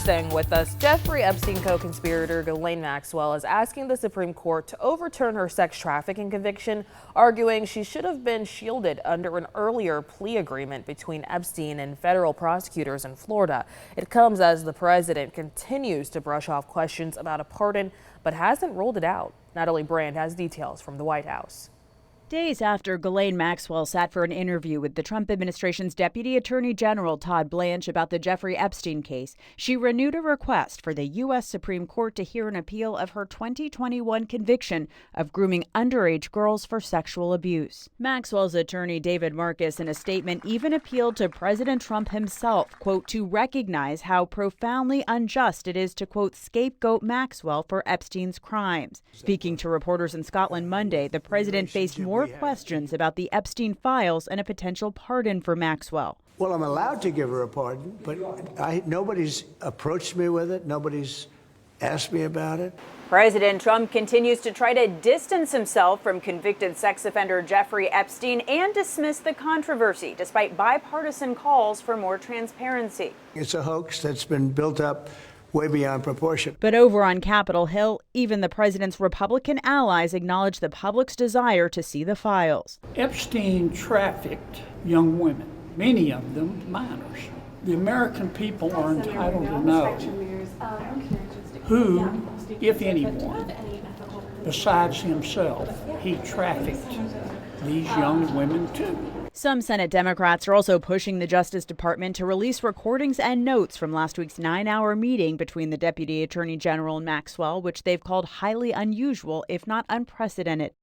Staying with us, Jeffrey Epstein co-conspirator Ghislaine Maxwell is asking the Supreme Court to overturn her sex trafficking conviction, arguing she should have been shielded under an earlier plea agreement between Epstein and federal prosecutors in Florida. It comes as the president continues to brush off questions about a pardon, but hasn't ruled it out. Natalie Brand has details from the White House. Days after Ghislaine Maxwell sat for an interview with the Trump administration's Deputy Attorney General Todd Blanche about the Jeffrey Epstein case, she renewed a request for the U.S. Supreme Court to hear an appeal of her 2021 conviction of grooming underage girls for sexual abuse. Maxwell's attorney, David Marcus, in a statement even appealed to President Trump himself, quote, to recognize how profoundly unjust it is to, quote, scapegoat Maxwell for Epstein's crimes. Speaking to reporters in Scotland Monday, the president faced more questions about the Epstein files and a potential pardon for Maxwell. Well, I'm allowed to give her a pardon, but nobody's approached me with it. Nobody's asked me about it. President Trump continues to try to distance himself from convicted sex offender Jeffrey Epstein and dismiss the controversy, despite bipartisan calls for more transparency. It's a hoax that's been built up way beyond proportion. But over on Capitol Hill, even the president's Republican allies acknowledge the public's desire to see the files. Epstein trafficked young women, many of them minors. The American people are entitled to know who, if anyone, besides himself, he trafficked these young women to. Some Senate Democrats are also pushing the Justice Department to release recordings and notes from last week's 9-hour meeting between the Deputy Attorney General and Maxwell, which they've called highly unusual, if not unprecedented.